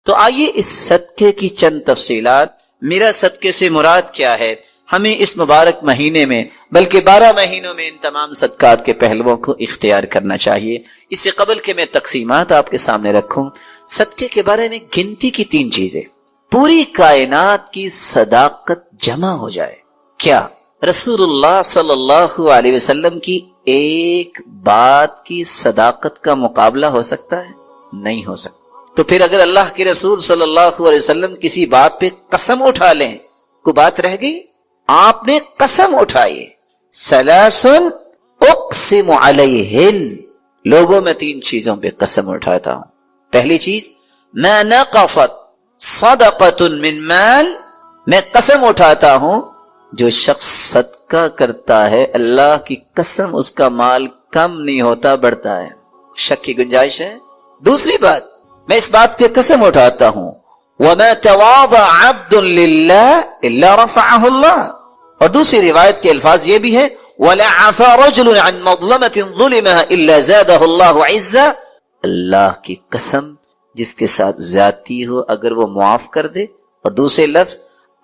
تو آئیے اس صدقے کی چند تفصیلات، میرا صدقے سے مراد کیا ہے، ہمیں اس مبارک مہینے میں بلکہ 12 مہینوں میں ان تمام صدقات کے پہلوؤں کو اختیار کرنا چاہیے۔ اس سے قبل کہ میں تقسیمات آپ کے سامنے رکھوں، صدقے کے بارے میں گنتی کی 3 چیزیں، پوری کائنات کی صداقت جمع ہو جائے۔ کیا رسول اللہ صلی اللہ علیہ وسلم کی ایک بات کی صداقت کا مقابلہ ہو سکتا ہے؟ نہیں ہو سکتا۔ تو پھر اگر اللہ کے رسول صلی اللہ علیہ وسلم کسی بات پہ قسم اٹھا لیں، کوئی بات رہ گئی؟ آپ نے قسم اٹھائی، سلاسن اقسم علیہن، لوگوں میں 3 چیزوں پہ قسم اٹھاتا ہوں۔ پہلی چیز، ما نقصت صدقۃ من مال، میں قسم اٹھاتا ہوں جو شخص صدقہ کرتا ہے اللہ کی قسم اس کا مال کم نہیں ہوتا، بڑھتا ہے، شک کی گنجائش ہے۔ دوسری بات، میں اس بات پہ قسم اٹھاتا ہوں وَمَا تَوَاضَعَ عَبْدٌ لِلَّهِ إِلَّا رَفَعَهُ اللَّهُ، اور دوسری روایت کے الفاظ یہ بھی ہے وَلَا عَفَا رَجُلٌ عَنْ مَظْلَمَةٍ ظُلِمَهَا إِلَّا زَادَهُ اللَّهُ عِزًّا، اللہ کی قسم جس کے ساتھ زیادتی ہو اگر وہ معاف کر دے، اور دوسرے لفظ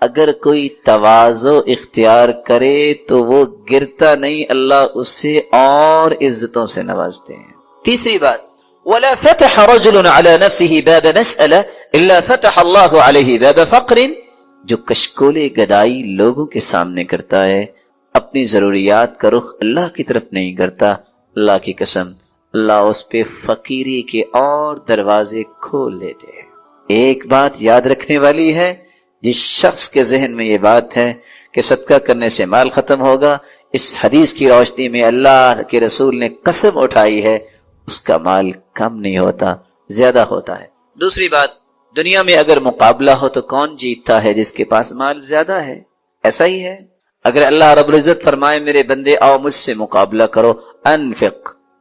اگر کوئی تواضع اختیار کرے تو وہ گرتا نہیں، اللہ اس سے اور عزتوں سے نوازتے ہیں۔ تیسری بات، وَلَا فَتَحَ رَجُلٌ عَلَى نَفْسِهِ بَابَ مَسْأَلَةٍ إِلَّا فَتَحَ اللَّهُ عَلَيْهِ بَابَ فَقْرٍ، جو کشکول گدائی لوگوں کے سامنے کرتا ہے، اپنی ضروریات کا رخ اللہ کی طرف نہیں کرتا، اللہ کی قسم اللہ اس پہ فقیری کے اور دروازے کھول دیتے ہیں۔ ایک بات یاد رکھنے والی ہے، جس شخص کے ذہن میں یہ بات ہے کہ صدقہ کرنے سے مال ختم ہوگا، اس حدیث کی روشنی میں اللہ کے رسول نے قسم اٹھائی ہے اس کا مال کم نہیں ہوتا، زیادہ ہوتا ہے۔ دوسری بات، دنیا میں اگر مقابلہ ہو تو کون جیتتا ہے؟ جس کے پاس مال زیادہ ہے۔ ایسا ہی ہے، اگر اللہ رب العزت فرمائے میرے بندے آؤ مجھ سے مقابلہ کرو،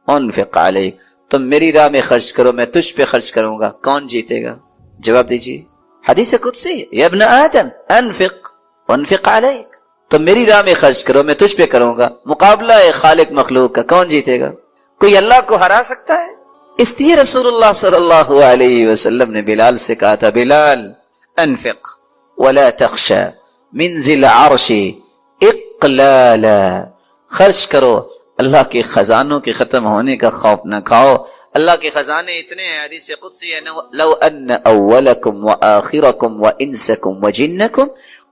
انفق علیک، تم میری راہ میں خرچ کرو میں تجھ پہ خرچ کروں گا، کون جیتے گا؟ جواب دیجیے، حدیث قدسی، یا ابن آدم انفق علیک، تم میری راہ میں خرچ کرو میں تجھ پہ کروں گا۔ مقابلہ ہے خالق مخلوق کا، کون جیتے گا؟ کوئی اللہ کو ہرا سکتا ہے؟ اس لیے رسول اللہ صلی اللہ علیہ وسلم نے بلال سے کہا تھا، بلال انفق ولا تخشى من ذی العرش اقلالا، خرچ کرو، اللہ کے خزانوں کے ختم ہونے کا خوف نہ کھاؤ، اللہ کے خزانے اتنے ہیں، حدیث قدسی ہے، لو ان اولکم وآخرکم وانسکم وجنکم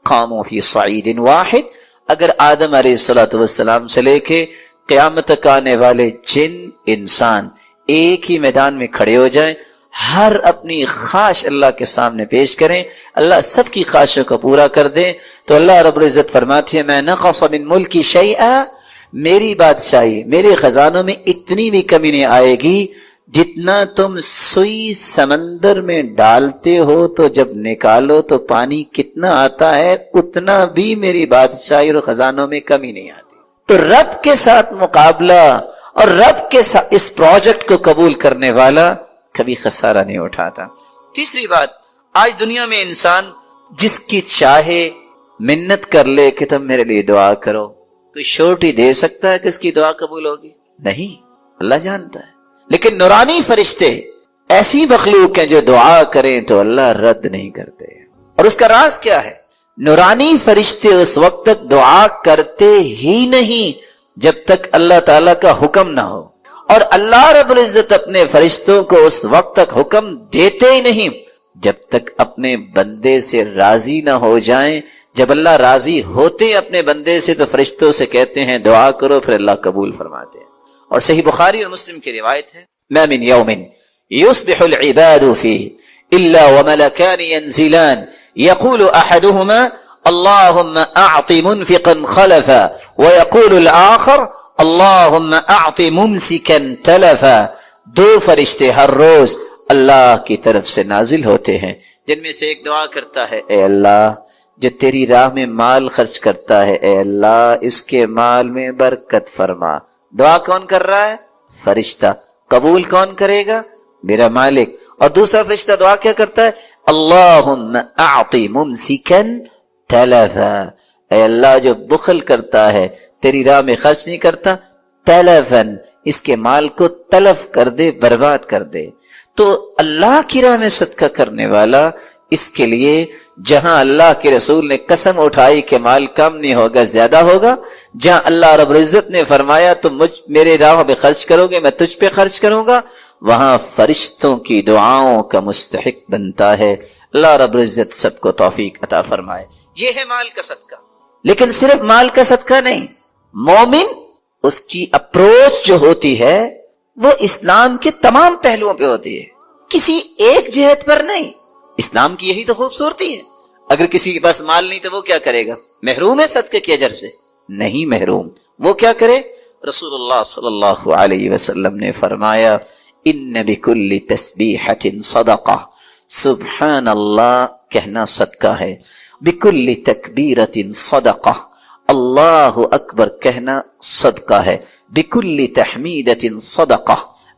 قاموا فی صعید واحد، اگر آدم علیہ السلام سے لے کے قیامت تک آنے والے جن انسان ایک ہی میدان میں کھڑے ہو جائیں، ہر اپنی خواہش اللہ کے سامنے پیش کریں، اللہ سب کی خواہشوں کو پورا کر دے، تو اللہ رب العزت فرماتی ہے میں نقص من ملکی شیئا، میری بادشاہی میرے خزانوں میں اتنی بھی کمی نہیں آئے گی، جتنا تم سوئی سمندر میں ڈالتے ہو تو جب نکالو تو پانی کتنا آتا ہے، اتنا بھی میری بادشاہی اور خزانوں میں کمی نہیں آتی۔ تو رب کے ساتھ مقابلہ اور رب کے ساتھ اس پروجیکٹ کو قبول کرنے والا کبھی خسارہ نہیں اٹھاتا۔ تیسری بات، آج دنیا میں انسان جس کی چاہے منت کر لے کہ تم میرے لیے دعا کرو، کوئی شورٹی دے سکتا ہے کہ اس کی دعا قبول ہوگی؟ نہیں، اللہ جانتا ہے۔ لیکن نورانی فرشتے ایسی مخلوق ہیں جو دعا کریں تو اللہ رد نہیں کرتے، اور اس کا راز کیا ہے؟ نورانی فرشتے اس وقت تک دعا کرتے ہی نہیں جب تک اللہ تعالیٰ کا حکم نہ ہو، اور اللہ رب العزت اپنے فرشتوں کو اس وقت تک حکم دیتے ہی نہیں جب تک اپنے بندے سے راضی نہ ہو جائیں۔ جب اللہ راضی ہوتے اپنے بندے سے تو فرشتوں سے کہتے ہیں دعا کرو، پھر اللہ قبول فرماتے ہیں۔ اور صحیح بخاری اور مسلم کی روایت ہے، ما من یوم یصبح العباد فیہ الا وملکان ینزلان یقول احدهما اللهم اعط منفقا خلفا ويقول الاخر اللهم اعط ممسكا تلفا، 2 فرشتے ہر روز اللہ کی طرف سے نازل ہوتے ہیں، جن میں سے ایک دعا کرتا ہے اے اللہ جو تیری راہ میں مال خرچ کرتا ہے، اے اللہ اس کے مال میں برکت فرما۔ دعا کون کر رہا ہے؟ فرشتہ۔ قبول کون کرے گا؟ میرا مالک۔ اور دوسرا فرشتہ دعا کیا کرتا ہے؟ اللہم اعطی ممسکا تلفا، اے اللہ جو بخل کرتا ہے تیری راہ میں خرچ نہیں کرتا، تلفا اس کے مال کو تلف کر دے، برباد کر دے۔ تو اللہ کی راہ میں صدقہ کرنے والا، اس کے لیے جہاں اللہ کے رسول نے قسم اٹھائی کہ مال کم نہیں ہوگا زیادہ ہوگا، جہاں اللہ رب العزت نے فرمایا تم میرے راہ میں خرچ کرو گے میں تجھ پہ خرچ کروں گا، وہاں فرشتوں کی دعاؤں کا مستحق بنتا ہے۔ اللہ رب العزت سب کو توفیق عطا فرمائے۔ یہ ہے مال کا صدقہ۔ لیکن صرف مال کا صدقہ نہیں، مومن اس کی اپروچ جو ہوتی ہے وہ اسلام کے تمام پہلوؤں پہ ہوتی ہے، کسی ایک جہت پر نہیں۔ اسلام کی یہی تو خوبصورتی ہے۔ اگر کسی کے پاس مال نہیں تو وہ کیا کرے گا؟ محروم ہے صدقے کے اجر سے؟ نہیں محروم۔ وہ کیا کرے؟ رسول اللہ صلی اللہ علیہ وسلم نے فرمایا ان بکل تسبیحۃ صدقہ، سبحان اللہ کہنا صدقہ ہے، بکل تکبیرۃ صدقہ، اللہ اکبر کہنا صدقہ ہے، بکل تحمیدۃ صدقہ،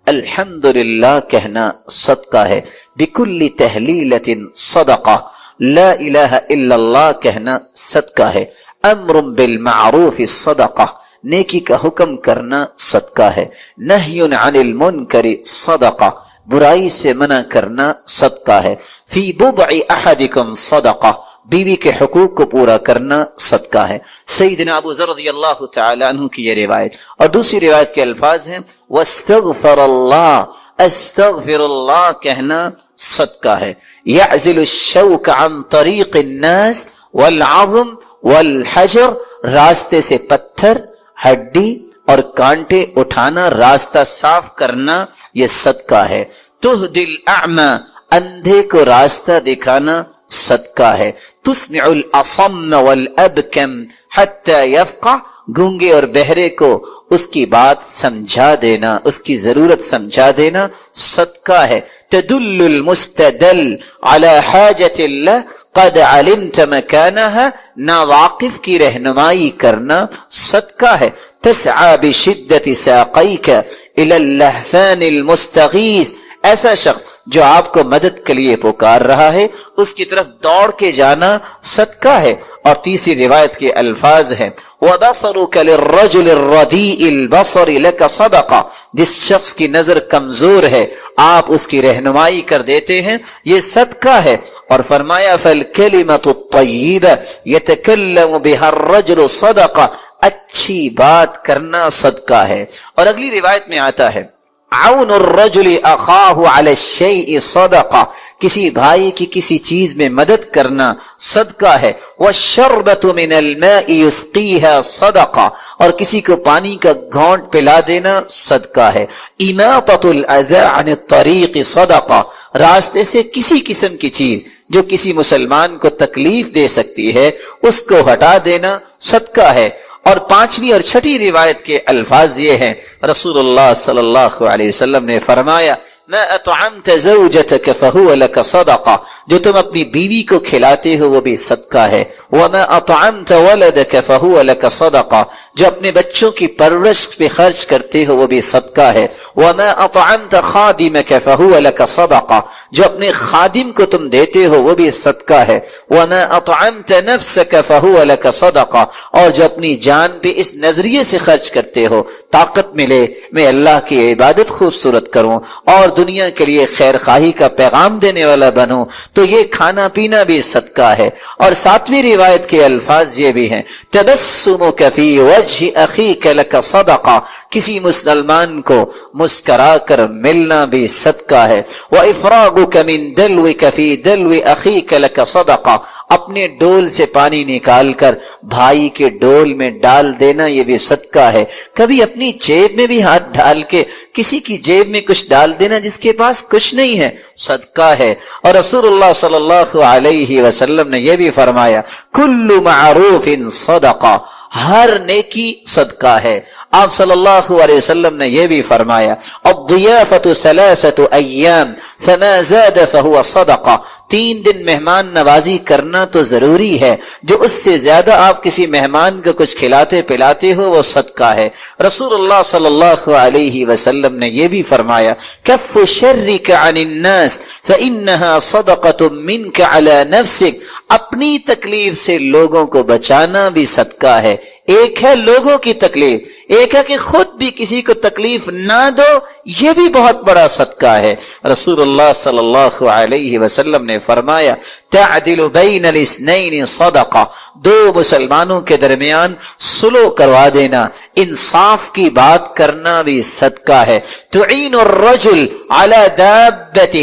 الحمدللہ کہنا صدقہ ہے، بکل تہلیلۃ صدقہ، لا الہ الا اللہ کہنا صدقہ ہے، امر بالمعروف صدقہ، نیکی کا حکم کرنا صدقہ ہے، نہی عن المنکر صدقہ، برائی سے منع کرنا صدقہ ہے، فی بضع احدکم صدقہ، بیوی کے حقوق کو پورا کرنا صدقہ ہے۔ سیدنا ابو ذر رضی اللہ تعالی عنہ کی یہ روایت، اور دوسری روایت کے الفاظ ہیں واستغفر اللہ، استغفر اللہ کہنا صدقہ ہے، یعزل الشوک عن طریق الناس والعظم والحجر، راستے سے پتھر، ہڈی اور کانٹے اٹھانا، راستہ صاف کرنا، یہ صدقہ ہے۔ تہدی الاعمى، اندھے کو راستہ دکھانا صدقہ ہے، تسمع الاصم والابکم حتی یفقہ، گونگے اور بہرے کو اس کی بات سمجھا دینا، اس کی ضرورت سمجھا دینا صدقہ ہے، تدل المستدل علی حاجت اللہ قد علمت مکانہا، ناواقف کی رہنمائی کرنا صدقہ ہے، تسعى بشدت ساقیک الی اللہفان المستغیث، ایسا شخص جو آپ کو مدد کے لیے پکار رہا ہے اس کی طرف دوڑ کے جانا صدقہ ہے۔ اور تیسری روایت کے الفاظ ہیں وَبَصَرُكَ لِلرَّجُلِ الرَّدِيءِ الْبَصَرِ لَكَ صَدَقَةٌ، جس شخص کی نظر کمزور ہے آپ اس کی رہنمائی کر دیتے ہیں، یہ صدقہ ہے۔ اور فرمایا فَالْكَلِمَةُ الطَّيِّبَةُ يَتَكَلَّمُ بِهَا الرَّجُلُ صَدَقَةٌ، اچھی بات کرنا صدقہ ہے۔ اور اگلی روایت میں آتا ہے عون الرجل اخاہ علی الشیء صدقہ، کسی بھائی کی کسی چیز میں مدد کرنا صدقہ ہے، والشربۃ من الماء یسقیها صدقہ، اور کسی کو پانی کا گھونٹ پلا دینا صدقہ ہے، اماطۃ الاذى عن الطریق صدقہ، راستے سے کسی قسم کی چیز جو کسی مسلمان کو تکلیف دے سکتی ہے اس کو ہٹا دینا صدقہ ہے۔ اور پانچویں اور چھٹی روایت کے الفاظ یہ ہیں، رسول اللہ صلی اللہ علیہ وسلم نے فرمایا ما اطعمت زوجتك فهو لك صدقہ، جو تم اپنی بیوی کو کھلاتے ہو وہ بھی صدقہ ہے، وما اطعمت ولدك فهو لك صدقہ، جو اپنے بچوں کی پرورش پہ خرچ کرتے ہو وہ بھی صدقہ ہے، وما اطعمت خادمك فهو لك صدقہ، جو اپنے خادم کو تم دیتے ہو وہ بھی صدقہ ہے، وما اطعمت نفسك فهو لك صدقہ، اور جو اپنی جان پہ اس نظریے سے خرچ کرتے ہو طاقت ملے میں اللہ کی عبادت خوبصورت کروں اور دنیا کے لیے خیر خواہی کا پیغام دینے والا بنوں، تو یہ کھانا پینا بھی صدقہ ہے۔ اور ساتویں روایت کے الفاظ یہ بھی ہیں تبسمک فی وجہ اخیک لک صدقہ، کسی مسلمان کو مسکرا کر ملنا بھی صدقہ ہے، وافراغک من دلوک فی دلو اخیک لک صدقہ، اپنے ڈول سے پانی نکال کر بھائی کے ڈول میں ڈال دینا یہ بھی صدقہ ہے۔ کبھی اپنی جیب میں بھی ہاتھ ڈال کے کسی کی جیب میں کچھ ڈال دینا جس کے پاس کچھ نہیں ہے صدقہ ہے۔ اور رسول اللہ صلی اللہ علیہ وسلم نے یہ بھی فرمایا کل معروف صدقہ، ہر نیکی صدقہ ہے۔ آپ صلی اللہ علیہ وسلم نے یہ بھی فرمایا الضیافۃ ثلاثۃ ایام فما زاد فهو صدقہ، 3 دن مہمان نوازی کرنا تو ضروری ہے، جو اس سے زیادہ آپ کسی مہمان کو کچھ کھلاتے پلاتے ہو وہ صدقہ ہے۔ رسول اللہ صلی اللہ علیہ وسلم نے یہ بھی فرمایا کف شرک عن الناس فإنها صدقۃ منک علی نفسک، اپنی تکلیف سے لوگوں کو بچانا بھی صدقہ ہے۔ ایک ہے لوگوں کی تکلیف، ایک ہے کہ خود بھی کسی کو تکلیف نہ دو، یہ بھی بہت بڑا صدقہ ہے۔ رسول اللہ صلی اللہ علیہ وسلم نے فرمایا تعدل بین الاثنین صدقہ، دو مسلمانوں کے درمیان صلح کروا دینا، انصاف کی بات کرنا بھی صدقہ ہے۔ تعین الرجل علی دابتہ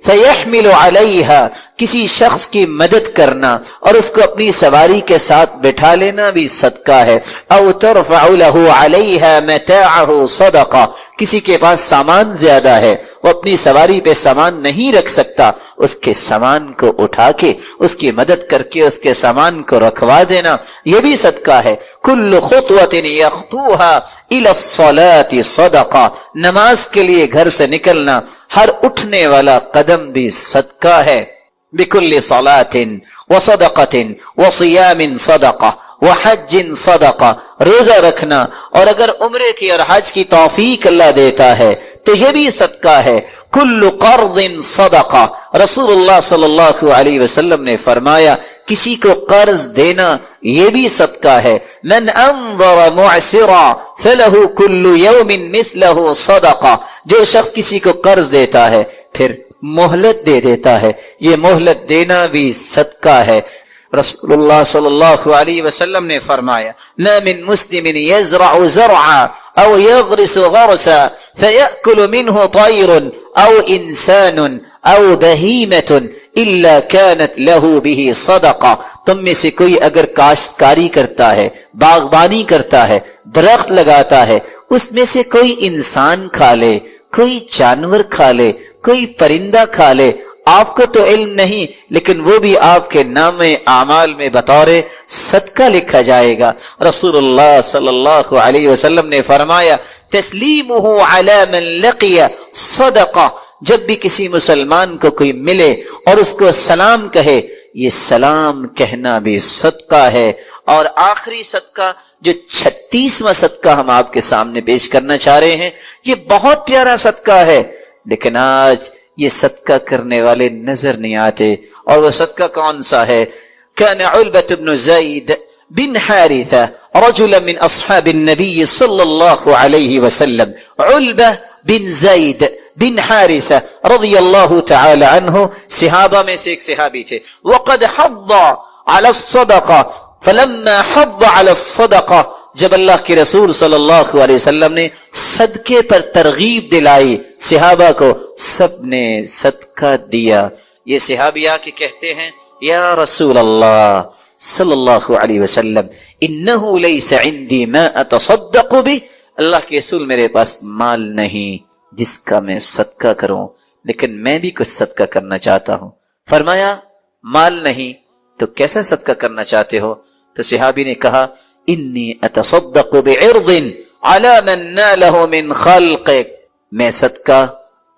فیحمل علیہا، کسی شخص کی مدد کرنا اور اس کو اپنی سواری کے ساتھ بٹھا لینا بھی صدقہ ہے۔ او ترفع لہ علیہا متاعہ صدقہ، کسی کے پاس سامان زیادہ ہے، وہ اپنی سواری پہ سامان نہیں رکھ سکتا، اس کے سامان کو اٹھا کے اس کی مدد کر کے اس کے سامان کو رکھوا دینا، یہ بھی صدقہ ہے۔ کل خطوۃ یخطوها الی الصلاۃ صدقہ، نماز کے لیے گھر سے نکلنا ہر اٹھنے والا قدم بھی صدقہ ہے۔ بکل صلاۃ وصدقۃ وصیام صدقہ وحج صدقہ، روزہ رکھنا اور اگر عمرے کی اور حج کی توفیق اللہ دیتا ہے تو یہ بھی صدقہ ہے۔ کل قرض صدقہ، رسول اللہ صلی اللہ علیہ وسلم نے فرمایا کسی کو قرض دینا یہ بھی صدقہ ہے۔ من انظر معسرا فلہ کل یوم مثلہ صدقہ، جو شخص کسی کو قرض دیتا ہے پھر مہلت دے دیتا ہے، یہ مہلت دینا بھی صدقہ ہے۔ رسول اللہ صلی اللہ علیہ وسلم نے فرمایا ما من مسلم يزرع زرعا او يغرس غرسا فيأكل منه طير او انسان او بهيمة الا كانت له به صدقہ، تم میں سے کوئی اگر کاشتکاری کرتا ہے، باغبانی کرتا ہے، درخت لگاتا ہے، اس میں سے کوئی انسان کھا لے، کوئی جانور کھا لے، کوئی پرندہ کھا لے، آپ کو تو علم نہیں لیکن وہ بھی آپ کے نام اعمال میں بطور صدقہ لکھا جائے گا۔ رسول اللہ صلی اللہ علیہ وسلم نے فرمایا تسلیمہ علی من لقی صدقہ، جب بھی کسی مسلمان کو کوئی ملے اور اس کو سلام کہے، یہ سلام کہنا بھی صدقہ ہے۔ اور آخری صدقہ جو 36واں صدقہ ہم آپ کے سامنے پیش کرنا چاہ رہے ہیں، یہ بہت پیارا صدقہ ہے لیکن آج یہ صدقہ کرنے والے نظر نہیں آتے، اور وہ صدقہ کون سا ہے؟ كان علبة بن زید بن حارثہ رجلا من اصحاب النبی صلی اللہ علیہ وسلم، علبہ بن زید بن حارثہ رضی اللہ تعالی عنہ صحابہ میں سے ایک صحابی تھے۔ وقد حض على الصدقہ، فلما حض على الصدقہ، جب اللہ کے رسول صلی اللہ علیہ وسلم نے صدقے پر ترغیب دلائی صحابہ کو، سب نے صدقہ دیا۔ یہ صحابی آ کے کہتے ہیں یا رسول اللہ صلی اللہ علیہ وسلم انہ لیس عندی ما اتصدق بہ، اللہ کے رسول میرے پاس مال نہیں جس کا میں صدقہ کروں، لیکن میں بھی کچھ صدقہ کرنا چاہتا ہوں۔ فرمایا مال نہیں تو کیسا صدقہ کرنا چاہتے ہو؟ تو صحابی نے کہا انی اتصدق بعرض علی من نالہ من خلقک، میں صدقہ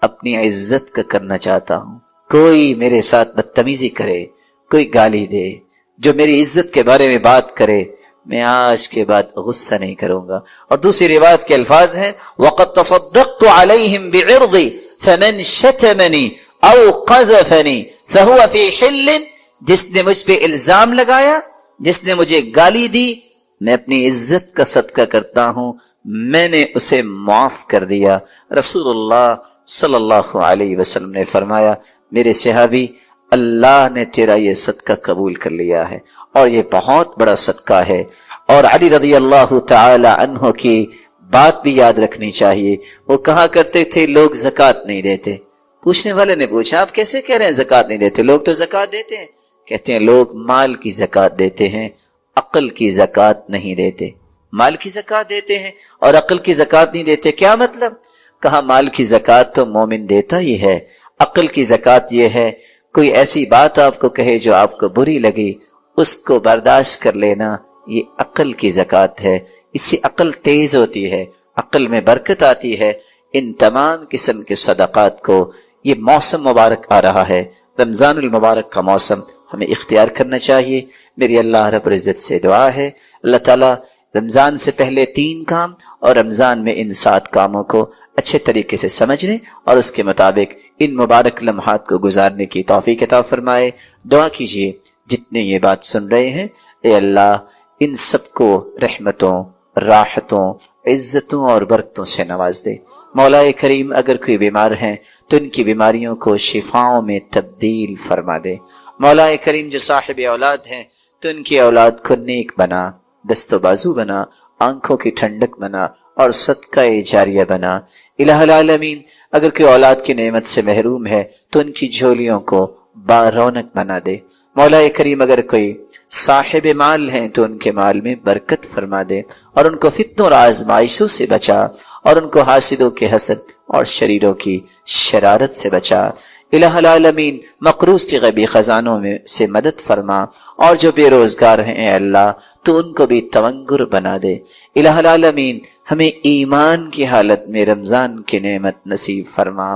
اپنی عزت کا کرنا چاہتا ہوں۔ کوئی میرے ساتھ بدتمیزی کرے، کوئی گالی دے، جو میری عزت کے بارے میں بات کرے، میں آج کے بعد غصہ نہیں کروں گا۔ اور دوسری روایت کے الفاظ ہیں وقد تصدقت علیہم بعرضی فمن شتمنی او قذفنی فہو فی حل، جس نے مجھ پہ الزام لگایا، جس نے مجھے گالی دی، میں اپنی عزت کا صدقہ کرتا ہوں، میں نے اسے معاف کر دیا۔ رسول اللہ صلی اللہ علیہ وسلم نے فرمایا میرے صحابی، اللہ نے تیرا یہ صدقہ قبول کر لیا ہے اور یہ بہت بڑا صدقہ ہے۔ اور علی رضی اللہ تعالی عنہ کی بات بھی یاد رکھنی چاہیے، وہ کہا کرتے تھے لوگ زکوٰۃ نہیں دیتے۔ پوچھنے والے نے پوچھا آپ کیسے کہہ رہے ہیں زکوٰۃ نہیں دیتے؟ لوگ تو زکوٰۃ دیتے ہیں۔ کہتے ہیں لوگ مال کی زکوٰۃ دیتے ہیں، عقل کی زکوٰۃ نہیں دیتے۔ مال کی زکوٰۃ دیتے ہیں اور عقل کی زکوٰۃ نہیں دیتے، کیا مطلب؟ کہا مال کی زکوٰۃ تو مومن دیتا ہی ہے، عقل کی زکوٰۃ یہ ہے کوئی ایسی بات آپ کو کہے جو آپ کو بری لگی، اس کو برداشت کر لینا، یہ عقل کی زکوٰۃ ہے۔ اس سے عقل تیز ہوتی ہے، عقل میں برکت آتی ہے۔ ان تمام قسم کے صدقات کو یہ موسم مبارک آ رہا ہے، رمضان المبارک کا موسم ہمیں اختیار کرنا چاہیے۔ میری اللہ رب العزت سے دعا ہے اللہ تعالیٰ رمضان سے پہلے 3 کام اور رمضان میں ان 7 کاموں کو اچھے طریقے سے سمجھنے اور اس کے مطابق ان مبارک لمحات کو گزارنے کی توفیق عطا فرمائے۔ دعا کیجئے جتنے یہ بات سن رہے ہیں، اے اللہ ان سب کو رحمتوں، راحتوں عزتوں اور برکتوں سے نواز دے۔ مولا کریم اگر کوئی بیمار ہیں تو ان کی بیماریوں کو شفاؤں میں تبدیل فرما دے۔ مولا کریم جو صاحب اولاد ہیں تو ان کی اولاد کو نیک بنا، دست و بازو بنا، آنکھوں کی ٹھنڈک بنا اور صدقہ جاریہ بنا۔ الہ العالمین اگر کوئی اولاد کی نعمت سے محروم ہے تو ان کی جھولیوں کو بارونق بنا دے۔ مولا کریم اگر کوئی صاحب مال ہیں تو ان کے مال میں برکت فرما دے اور ان کو فتنوں اور آزمائشوں سے بچا اور ان کو حاسدوں کے حسد اور شریروں کی شرارت سے بچا۔ الہ العالمین مقروض کے غیبی خزانوں میں سے مدد فرما اور جو بے روزگار ہیں اے اللہ تو ان کو بھی تونگر بنا دے۔ الہ العالمین ہمیں ایمان کی حالت میں رمضان کی نعمت نصیب فرما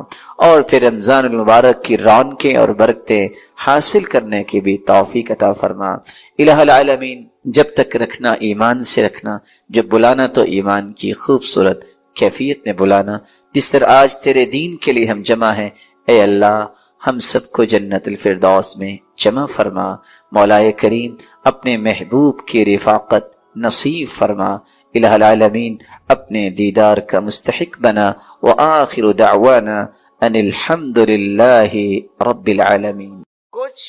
اور پھر رمضان المبارک کی رونقیں اور برکتیں حاصل کرنے کی بھی توفیق عطا فرما۔ الہ العالمین جب تک رکھنا ایمان سے رکھنا، جب بلانا تو ایمان کی خوبصورت کیفیت میں بلانا، جس طرح آج تیرے دین کے لیے ہم جمع ہیں اے اللہ ہم سب کو جنت الفردوس میں جمع فرما۔ مولا کریم اپنے محبوب کی رفاقت نصیب فرما۔ الہ العالمین اپنے دیدار کا مستحق بنا۔ وآخر دعوانا ان الحمد للہ رب العالمین۔ کچھ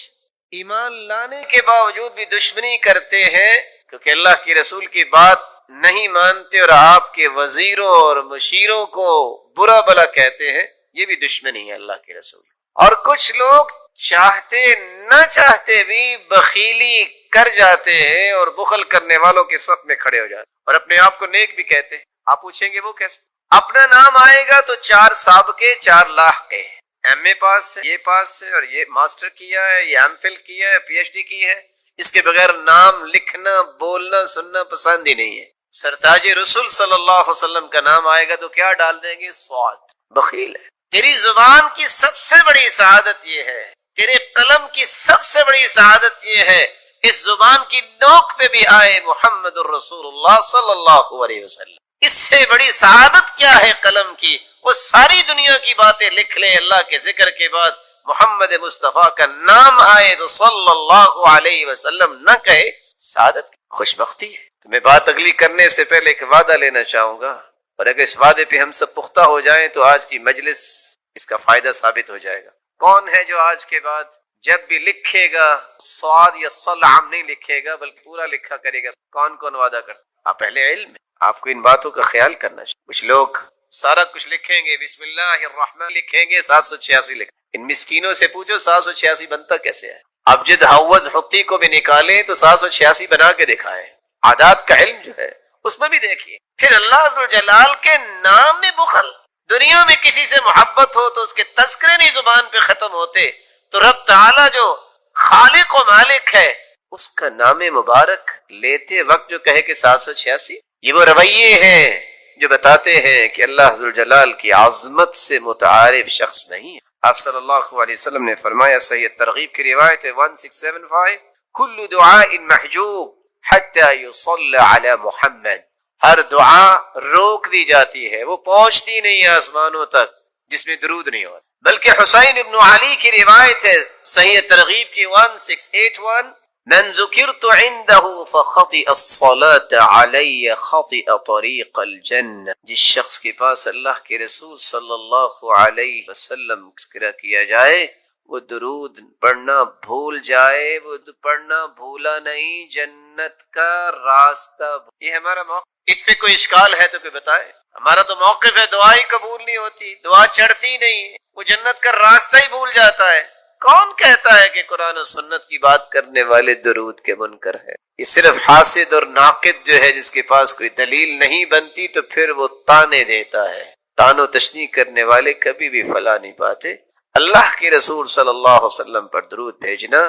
ایمان لانے کے باوجود بھی دشمنی کرتے ہیں کیونکہ اللہ کے رسول کی بات نہیں مانتے اور آپ کے وزیروں اور مشیروں کو برا بلا کہتے ہیں، یہ بھی دشمنی ہے اللہ کے رسول۔ اور کچھ لوگ چاہتے نہ چاہتے بھی بخیلی کر جاتے ہیں اور بخل کرنے والوں کے صف میں کھڑے ہو جاتے ہیں اور اپنے آپ کو نیک بھی کہتے ہیں۔ آپ پوچھیں گے وہ کیسے؟ اپنا نام آئے گا تو 4 سابقے 4 لاحقے، ایم اے پاس ہے، یہ پاس ہے اور یہ ماسٹر کیا ہے، یہ ایم فل کیا ہے، پی ایچ ڈی کی ہے، اس کے بغیر نام لکھنا بولنا سننا پسند ہی نہیں ہے۔ سرتاج رسول صلی اللہ علیہ وسلم کا نام آئے گا تو کیا ڈال دیں گے؟ سواد، بخیل ہے۔ تیری زبان کی سب سے بڑی سعادت یہ ہے، تیرے قلم کی سب سے بڑی سعادت یہ ہے اس زبان کی نوک پہ بھی آئے محمد الرسول اللہ صلی اللہ علیہ وسلم۔ اس سے بڑی سعادت کیا ہے قلم کی؟ وہ ساری دنیا کی باتیں لکھ لے، اللہ کے ذکر کے بعد محمد مصطفیٰ کا نام آئے تو صلی اللہ علیہ وسلم نہ کہے، سعادت کی خوش بختی ہے۔ تو میں بات اگلی کرنے سے پہلے ایک وعدہ لینا چاہوں گا، اور اگر اس وعدے پہ ہم سب پختہ ہو جائیں تو آج کی مجلس اس کا فائدہ ثابت ہو جائے گا۔ کون ہے جو آج کے بعد جب بھی لکھے گا صاد یا صل عام نہیں لکھے گا بلکہ پورا لکھا کرے گا؟ کون کون وعدہ کرتا؟ آپ اہل علم ہیں، آپ کو ان باتوں کا خیال کرنا چاہیے۔ کچھ لوگ سارا کچھ لکھیں گے، بسم اللہ الرحمن لکھیں گے، 786 لکھیں۔ ان مسکینوں سے پوچھو 786 بنتا کیسے ہے؟ ابجد حوض حقی کو بھی نکالیں تو 786 بنا کے دکھائیں۔ عادات کا علم جو ہے اس میں بھی دیکھیے۔ پھر اللہ عز و جلال کے نام میں بخل، دنیا میں کسی سے محبت ہو تو اس کے تذکرے نہیں زبان پہ ختم ہوتے، تو رب تعالی جو خالق و مالک ہے اس کا نام مبارک لیتے وقت جو کہے کہ 786، یہ وہ رویے ہیں جو بتاتے ہیں کہ اللہ عز و جلال کی عظمت سے متعارف شخص نہیں ہے۔ آپ صلی اللہ علیہ وسلم نے فرمایا، صحیح ترغیب کی روایت ہے 1675، کل دعاء محجوب حتی یصلی علی محمد، ہر دعا روک دی جاتی ہے، وہ پہنچتی نہیں ہے آسمانوں تک جس میں درود نہیں ہوتا۔ بلکہ حسین ابن علی کی روایت ہے صحیح ترغیب کی 1681، من ذکرت عنده فخطئ الصلاة علی خطئ طریق الجنہ، جس شخص کے پاس اللہ کے رسول صلی اللہ علیہ وسلم تذکرہ کیا جائے وہ درود پڑھنا بھول جائے، وہ پڑھنا بھولا نہیں، جنت کا راستہ۔ یہ ہمارا موقف، اس پہ کوئی اشکال ہے تو کوئی بتائے۔ ہمارا تو موقف ہے دعا ہی قبول نہیں ہوتی، دعا چڑھتی نہیں ہے، وہ جنت کا راستہ ہی بھول جاتا ہے۔ کون کہتا ہے کہ قرآن و سنت کی بات کرنے والے درود کے منکر ہے؟ یہ صرف حاسد اور ناقد جو ہے جس کے پاس کوئی دلیل نہیں بنتی تو پھر وہ تانے دیتا ہے۔ تان و تشنیع کرنے والے کبھی بھی فلاح نہیں پاتے۔ اللہ کے رسول صلی اللہ علیہ وسلم پر درود بھیجنا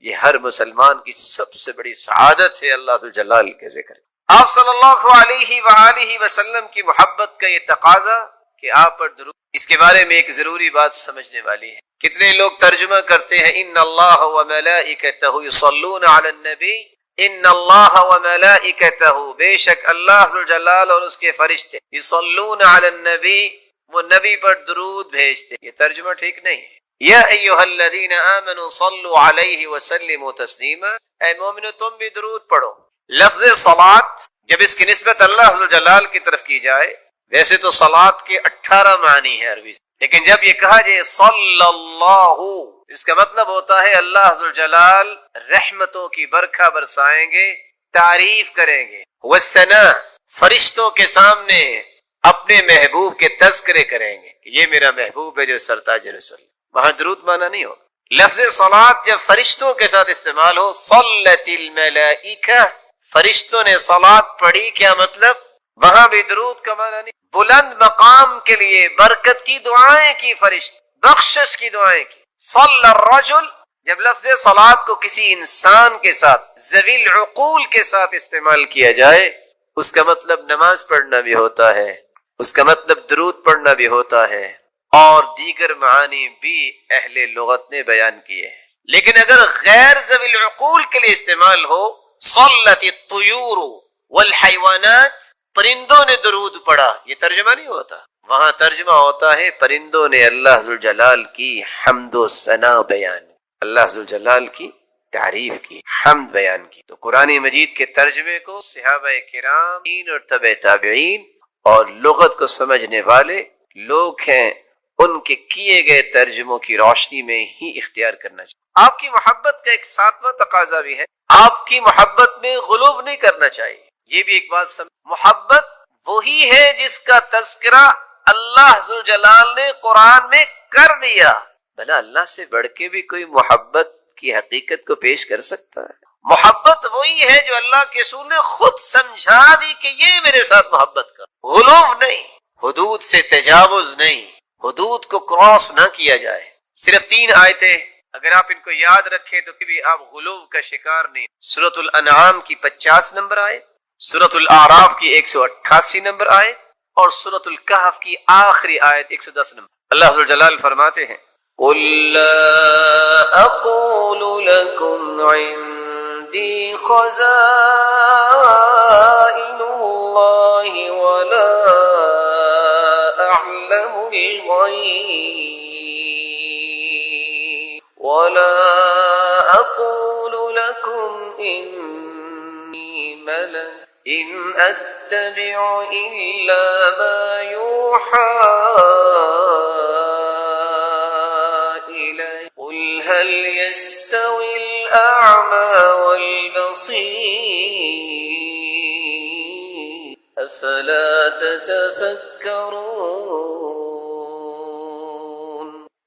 یہ ہر مسلمان کی سب سے بڑی سعادت ہے۔ اللہ ذو جلال کے ذکر، آپ صلی اللہ علیہ وآلہ وسلم کی محبت کا یہ تقاضا کہ آپ پر درود، اس کے بارے میں ایک ضروری بات سمجھنے والی ہے۔ کتنے لوگ ترجمہ کرتے ہیں ان اللہ وملائکتہ یصلون علی النبی، ان اللہ وملائکتہ، بے شک اللہ ذو جلال اور اس کے فرشتے، یصلون علی النبی، وہ نبی پر درود بھیجتے۔ یہ ترجمہ ٹھیک نہیں ہے۔ یا ایھا الذین آمنوا صلوا علیہ وسلموا تسلیما، اے مومنو تم بھی درود پڑھو۔ لفظ صلاۃ جب اس کی نسبت اللہ ذو الجلال کی طرف کی جائے، ویسے تو صلاۃ کے 18 معنی ہے عربی سے، لیکن جب یہ کہا جائے صلی اللہ، اس کا مطلب ہوتا ہے اللہ ذو الجلال رحمتوں کی برکھا برسائیں گے، تعریف کریں گے، والثناء، فرشتوں کے سامنے اپنے محبوب کے تذکرے کریں گے کہ یہ میرا محبوب ہے جو سرتاج رسول۔ وہاں درود مانا نہیں ہوگا۔ لفظ صلاۃ جب فرشتوں کے ساتھ استعمال ہو، صلت الملائکہ، فرشتوں نے صلاۃ پڑھی، کیا مطلب؟ وہاں بھی درود کا معنی نہیں، بلند مقام کے لیے برکت کی دعائیں کی، فرشت بخشش کی دعائیں کی۔ صلی الرجل، جب لفظ صلاۃ کو کسی انسان کے ساتھ، ذوی العقول کے ساتھ استعمال کیا جائے، اس کا مطلب نماز پڑھنا بھی ہوتا ہے، اس کا مطلب درود پڑھنا بھی ہوتا ہے، اور دیگر معانی بھی اہل لغت نے بیان کیے ہیں۔ لیکن اگر غیر ذوی العقول کے لیے استعمال ہو، صلت الطیور والحیوانات، پرندوں نے درود پڑھا، یہ ترجمہ نہیں ہوتا، وہاں ترجمہ ہوتا ہے پرندوں نے اللہ ذوالجلال کی حمد و ثنا بیان، اللہ ذوالجلال کی تعریف کی، حمد بیان کی۔ تو قرآن مجید کے ترجمے کو صحابہ کرام اور تبع تابعین اور لغت کو سمجھنے والے لوگ ہیں، ان کے کیے گئے ترجموں کی روشنی میں ہی اختیار کرنا چاہیے۔ آپ کی محبت کا ایک ساتواں تقاضا بھی ہے، آپ کی محبت میں غلو نہیں کرنا چاہیے۔ یہ بھی ایک بات سمجھ، محبت وہی ہے جس کا تذکرہ اللہ ذوالجلال نے قرآن میں کر دیا۔ بھلا اللہ سے بڑھ کے بھی کوئی محبت کی حقیقت کو پیش کر سکتا ہے؟ محبت وہی ہے جو اللہ کے رسول نے خود سمجھا دی کہ یہ میرے ساتھ محبت کر، غلو نہیں، حدود سے تجاوز نہیں، حدود کو کراس نہ کیا جائے۔ صرف 3 آیتیں اگر آپ ان کو یاد رکھیں تو کبھی آپ غلو کا شکار نہیں۔ سورۃ الانعام کی 50 نمبر آیت، سورۃ الاعراف کی 188 نمبر آیت، اور سورۃ الکہف کی آخری آیت 110 نمبر۔ اللہ ذوالجلال فرماتے ہیں قُل لَا أَقُولُ لَكُمْ عِنْدِي خَزَائِنُ اللَّهِ وَلَا أَعْلَمُ الْغَيْبَ وَلَا أَقُولُ لَكُمْ إِنِّي مَلَكٌ إِنْ أَتَّبِعُ إِلَّا مَا يُوحَى إِلَيَّ قُلْ هَلْ يَسْتَوِي الْأَعْمَى وَالْبَصِيرُ أَفَلَا تَتَفَكَّرُونَ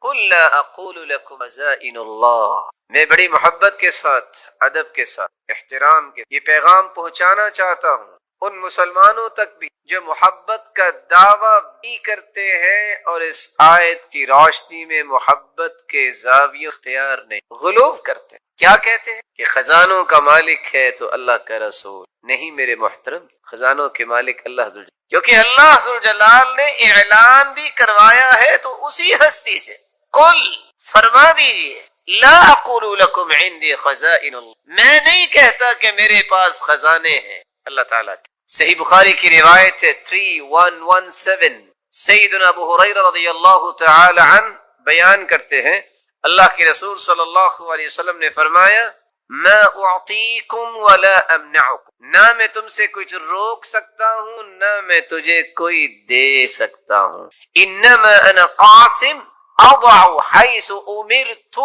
قُلْ لَا أَقُولُ لَكُمْ خَزَائِنُ اللَّهِ، میں بڑی محبت کے ساتھ، ادب کے ساتھ، احترام کے یہ پیغام پہنچانا چاہتا ہوں ان مسلمانوں تک بھی جو محبت کا دعویٰ بھی کرتے ہیں اور اس آیت کی روشنی میں محبت کے زاویے اختیار نہیں، غلو کرتے ہیں۔ کیا کہتے ہیں کہ خزانوں کا مالک ہے تو اللہ کا رسول نہیں۔ میرے محترم، خزانوں کے مالک اللہ ذوالجلال، کیونکہ اللہ ذوالجلال نے اعلان بھی کروایا ہے تو اسی ہستی سے، قل، فرما دیجئے، لا اقول لکم عندی خزائن اللہ، میں نہیں کہتا کہ میرے پاس خزانے ہیں اللہ تعالیٰ کے۔ صحیح بخاری کی روایت ہے 3117، سیدنا ابو ہریرہ رضی اللہ تعالی عنہ بیان کرتے ہیں اللہ کے رسول صلی اللہ علیہ وسلم نے فرمایا ما اعطیکم ولا امنعکم، نہ میں تم سے کچھ روک سکتا ہوں نہ میں تجھے کوئی دے سکتا ہوں، انما انا قاسم اضع حیث امرت،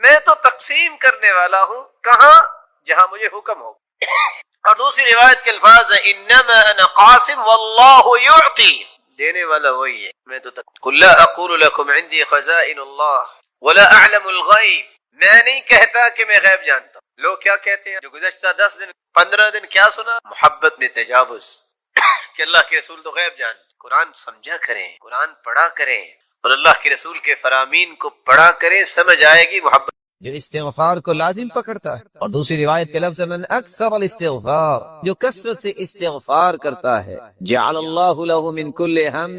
میں تو تقسیم کرنے والا ہوں کہاں؟ جہاں مجھے حکم ہو۔ اور دوسری روایت کے الفاظ ہیں انما انا قاسم واللہ یعطی، دینے والا وہی ہے، میں تو قل لا اقول لکم عندی خزائن اللہ ولا اعلم الغیب، میں نہیں کہتا کہ میں غیب جانتا ہوں۔ لوگ کیا کہتے ہیں جو گزشتہ 10 دن 15 دن کیا سنا؟ محبت میں تجاوز کہ اللہ کے رسول تو غیب جانتے۔ قرآن سمجھا کریں، قرآن پڑھا کریں اور اللہ کے رسول کے فرامین کو پڑھا کریں، سمجھ آئے گی محبت۔ جو استغفار کو لازم پکڑتا ہے، اور دوسری روایت کے لفظ من اکثر الاستغفار، جو کثرت سے استغفار کرتا ہے جعل اللہ له من کل ہم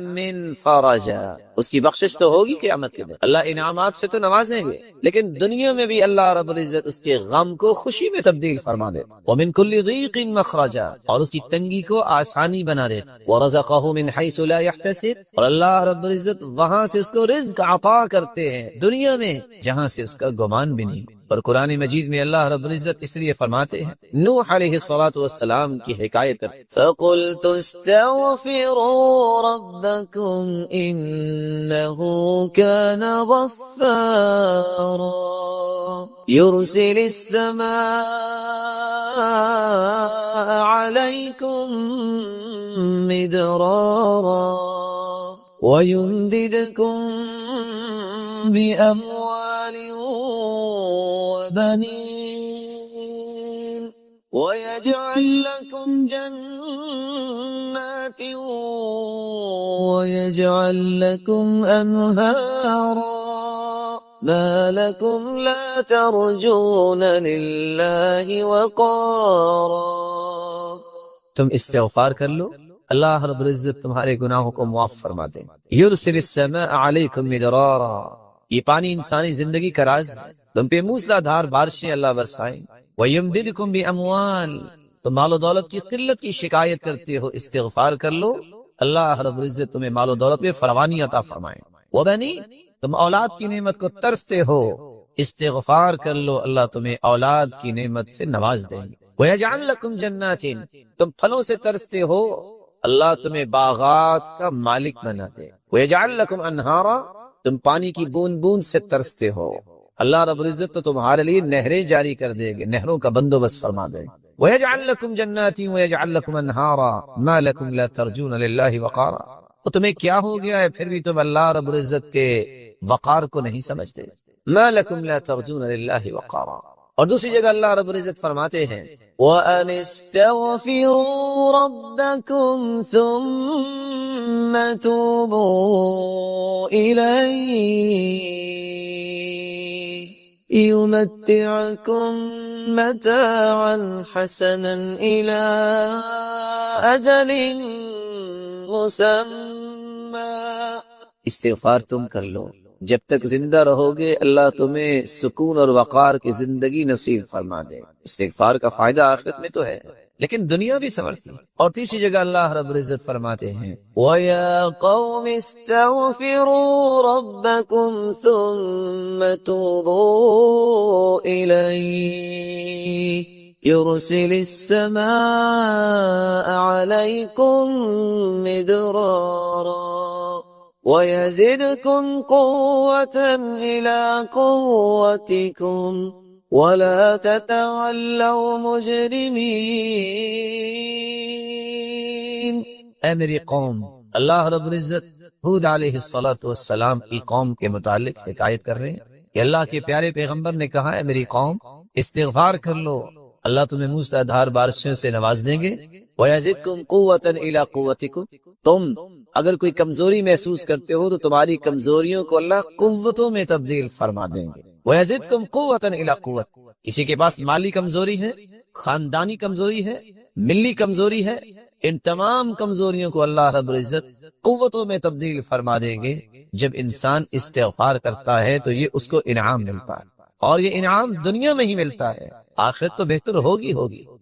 فرجا، اس کی بخشش تو ہوگی قیامت کے دن، اللہ انعامات سے تو نوازیں گے لیکن دنیا میں بھی اللہ رب العزت اس کے غم کو خوشی میں تبدیل فرما دیتا، ومن کل ضیق مخرجا، اور اس کی تنگی کو آسانی بنا دیتا، ورزقہ من حیث لا یحتسب، اور اللہ رب العزت وہاں سے اس کو رزق عطا کرتے ہیں دنیا میں جہاں سے اس کا گمان گمان بھی نہیں۔ اور قرآن مجید میں اللہ رب العزت اس لیے فرماتے ہیں، نوح علیہ السلام کی حکایت کرتے، فَقُلْتُ اسْتَغْفِرُوا رَبَّكُمْ إِنَّهُ كَانَ غَفَّارًا يُرْسِلِ السَّمَاءَ عَلَيْكُمْ مِدْرَارًا وَيُمْدِدْكُمْ بِأَمْوَالٍ وَبَنِينَ وَيَجْعَلْ لَكُمْ جَنَّاتٍ وَيَجْعَلْ لَكُمْ أَنْهَارًا مَا لَكُمْ لَا تَرْجُونَ لِلَّهِ وَقَارًا۔ تم استغفار کر لو، اللہ رب العزت تمہارے گناہوں کو معاف فرما دیں۔ یرسل السماء علیکم مدرارا، یہ پانی انسانی زندگی کا راز ہے، تم پہ موسلا دھار بارشیں اللہ برسائیں۔ وَيُمْدِدْكُمْ بِأَمْوَالٍ، تم مال و دولت کی قلت کی شکایت کرتے ہو، استغفار کر لو، اللہ رب العزت تمہیں مال و دولت میں فراوانی عطا فرمائیں۔ وَبَنِينَ، تم اولاد کی نعمت کو ترستے ہو، استغفار کر لو، اللہ تمہیں اولاد کی نعمت سے نواز دیں گے۔ وَيَجْعَلْ لَكُمْ جَنَّاتٍ، تم پھلوں سے ترستے ہو، اللہ تمہیں باغات کا مالک بنا دے۔ وَيَجْعَلْ لَكُمْ أَنْهَارًا، تم پانی کی بوند بوند سے ترستے ہو، اللہ رب العزت تو تمہارے لیے نہریں جاری کر دے گے، نہروں کا بندوبست فرما دے گے۔ وَيَجْعَلْ لَكُمْ جَنَّاتٍ وَيَجْعَلْ لَكُمْ أَنْهَارًا مَا لَكُمْ لَا تَرْجُونَ لِلَّهِ وَقَارًا، اور تمہیں کیا ہو گیا ہے پھر بھی تم اللہ رب العزت کے وقار کو نہیں سمجھتے، مَا لَكُمْ لَا تَرْجُونَ لِلَّهِ وَقَارًا۔ اور دوسری جگہ اللہ رب العزت فرماتے ہیں، وَأَنِ اسْتَغْفِرُوا رَبَّكُمْ ثُمَّ تُوبُوا إِلَيْهِ يُمَتِّعْكُمْ مَتَاعًا حَسَنًا إِلَى أَجَلٍ مُّسَمًّى، استغفار تم کر لو، جب تک زندہ رہو گے اللہ تمہیں سکون اور وقار کی زندگی نصیب فرما دے۔ استغفار کا فائدہ آخرت میں تو ہے لیکن دنیا بھی سنورتی ہے۔ اور تیسری جگہ اللہ رب العزت فرماتے ہیں، وَيَا قَوْمِ اسْتَغْفِرُوا رَبَّكُمْ ثُمَّ تُوبُوا إِلَيْهِ يُرْسِلِ السَّمَاءَ عَلَيْكُمْ مِدْرَارًا وَيَزِدْكُمْ قُوَّةً إِلَى قُوَّتِكُمْ وَلَا تَتَوَلَّوْا مُجْرِمِينَ۔ اے میری قوم، اللہ رب العزت ہود علیہ السلام کی قوم کے متعلق حکایت کر رہے ہیں کہ اللہ کے پیارے پیغمبر نے کہا، اے میری قوم استغفار کر لو، اللہ تمہیں موسلا دھار بارشوں سے نواز دیں گے۔ وَيَزِدْكُمْ قُوَّةً إِلَى قُوَّتِكُمْ، تم اگر کوئی کمزوری محسوس کرتے ہو تو تمہاری کمزوریوں کو اللہ قوتوں میں تبدیل فرما دیں گے۔ وَيَزِدْكُمْ قُوَّةً إِلَى قُوَّتِكُمْ، کسی کے پاس مالی کمزوری ہے، خاندانی کمزوری ہے، ملی کمزوری ہے، ان تمام کمزوریوں کو اللہ رب العزت قوتوں میں تبدیل فرما دیں گے۔ جب انسان استغفار کرتا ہے تو یہ اس کو انعام ملتا ہے، اور یہ انعام دنیا میں ہی ملتا ہے، آخرت تو بہتر ہوگی۔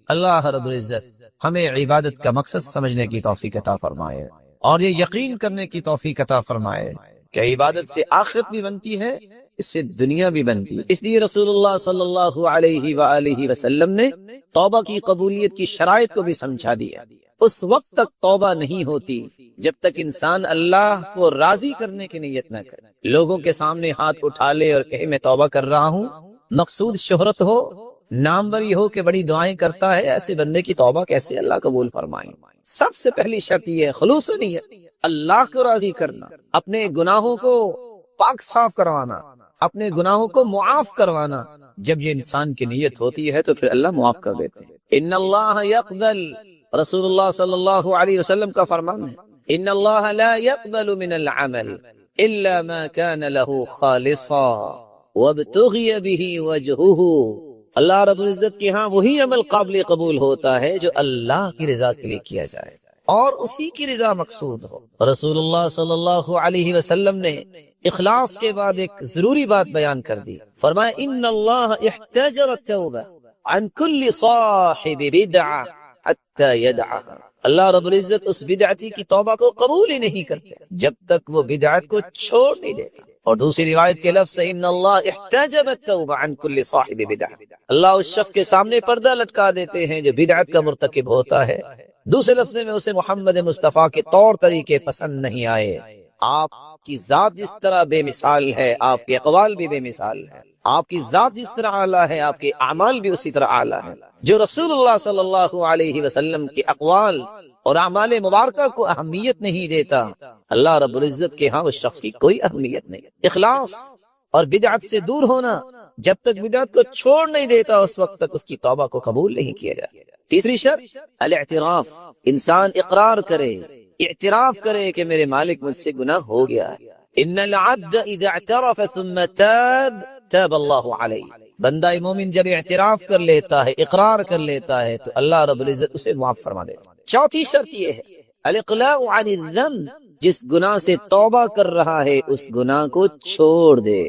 اللہ رب العزت ہمیں عبادت کا مقصد سمجھنے کی توفیق عطا فرمائے اور یہ یقین کرنے کی توفیق عطا فرمائے کہ عبادت سے آخرت بھی بنتی ہے، اس سے دنیا بھی بنتی ہے۔ اس لیے رسول اللہ صلی اللہ علیہ وآلہ وسلم نے توبہ کی قبولیت کی شرائط کو بھی سمجھا دیا۔ اس وقت تک توبہ نہیں ہوتی جب تک انسان اللہ کو راضی کرنے کی نیت نہ کرے، لوگوں کے سامنے ہاتھ اٹھا لے اور کہے میں توبہ کر رہا ہوں، مقصود شہرت ہو، ناموری ہو کہ بڑی دعائیں کرتا ہے، ایسے بندے کی توبہ کیسے اللہ قبول فرمائیں؟ سب سے پہلی شرط یہ ہے خلوص نیت، اللہ کو راضی کرنا، اپنے گناہوں کو پاک صاف کروانا، اپنے گناہوں کو معاف کروانا۔ جب یہ انسان کی نیت ہوتی ہے تو پھر اللہ معاف کر دیتے ہیں۔ ان اللہ یقبل، رسول اللہ صلی اللہ علیہ وسلم کا فرمان ہے، ان اللہ لا يقبل من العمل الا ما كان له خالصا وابتغي به وجهه، اللہ رب العزت کے ہاں وہی عمل قابل قبول ہوتا ہے جو اللہ کی رضا کے لیے کیا جائے اور اسی کی رضا مقصود ہو۔ رسول اللہ صلی اللہ علیہ وسلم نے اخلاص کے بعد ایک ضروری بات بیان کر دی، فرمایا ان اللہ احتجر التوبہ عن كل صاحب بدعہ حتی یدعها، اللہ رب العزت اس بدعتی کی توبہ کو قبول ہی نہیں کرتے جب تک وہ بدعت کو چھوڑ نہیں دیتا۔ اور دوسری روایت کے لفظ سے ان اللہ احتجب التوبہ عن کل صاحب بدعہ، اللہ اس شخص کے سامنے پردہ لٹکا دیتے ہیں جو بدعت کا مرتکب ہوتا ہے، دوسرے لفظ میں اسے محمد مصطفیٰ کے طور طریقے پسند نہیں آئے۔ آپ کی ذات جس طرح بے مثال ہے، آپ کے اقوال بھی بے مثال ہے، آپ کی ذات جس طرح اعلیٰ ہے، آپ کے اعمال بھی اسی طرح اعلیٰ ہے۔ جو رسول اللہ صلی اللہ علیہ وسلم کے اقوال اور اعمال مبارکہ کو اہمیت نہیں دیتا، اللہ رب العزت کے ہاں اس شخص کی کوئی اہمیت نہیں۔ اخلاص اور بدعت سے دور ہونا، جب تک بدعت کو چھوڑ نہیں دیتا اس وقت تک اس کی توبہ کو قبول نہیں کیا جاتا۔ تیسری شرط الاعتراف، انسان اقرار کرے، اعتراف کرے کہ میرے مالک مجھ سے گناہ ہو گیا ہے۔ ان العبد اذا اعترف ثم تاب تاب اللہ علیہ، بندہ مومن جب اعتراف کر لیتا ہے، اقرار کر لیتا ہے تو اللہ رب العزت اسے معاف فرما دیتا ہے۔ چوتھی شرط یہ ہے الاقلاع عن الذنب، جس گناہ سے توبہ کر رہا ہے اس گناہ کو چھوڑ دے۔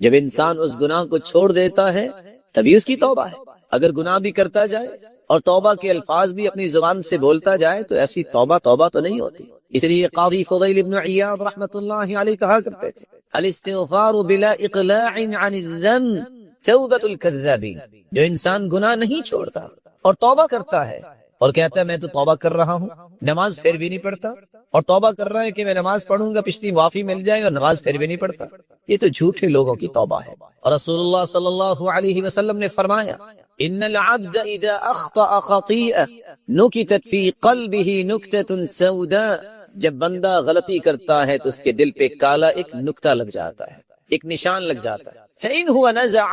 جب انسان اس گناہ کو چھوڑ دیتا ہے تبھی اس کی توبہ ہے۔ اگر گناہ بھی کرتا جائے اور توبہ کے الفاظ بھی اپنی زبان سے بولتا جائے تو ایسی توبہ تو نہیں ہوتی۔ اس لیے قاضی فضیل بن عیاض رحمۃ اللہ علیہ کہا کرتے تھے الاستغفار بلا اقلاع عن الذنب توبۃ الکذابین، جو انسان گناہ نہیں چھوڑتا اور توبہ کرتا ہے اور کہتا ہے میں تو توبہ کر رہا ہوں، نماز پھر بھی نہیں پڑھتا، اور توبہ کر رہا ہے کہ میں نماز پڑھوں گا پچھلی معافی مل جائے اور نماز پھر بھی نہیں پڑھتا، یہ تو جھوٹے لوگوں کی توبہ ہے۔ اور رسول اللہ صلی اللہ علیہ وسلم نے فرمایا ان العبد اذا اخطأ خطیئہ نکتت فی قلبہ نکتۃ سوداء، جب بندہ غلطی کرتا ہے تو اس کے دل پہ کالا ایک نکتہ لگ جاتا ہے، ایک نشان لگ جاتا ہے۔ فإن هو نزع،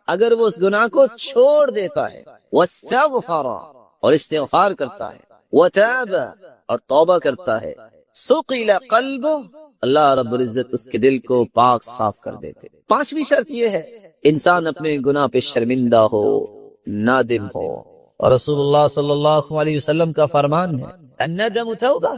اگر وہ اس گناہ کو چھوڑ دیتا ہے، واستغفر، اور استغفار کرتا ہے، وتاب، اور توبہ کرتا ہے، سقل قلبہ، اللہ رب العزت اس کے دل کو پاک صاف کر دیتے۔ پانچویں شرط یہ ہے انسان اپنے گناہ پہ شرمندہ ہو، نادم ہو، اور رسول اللہ صلی اللہ علیہ وسلم کا فرمان ہے الندم توبہ،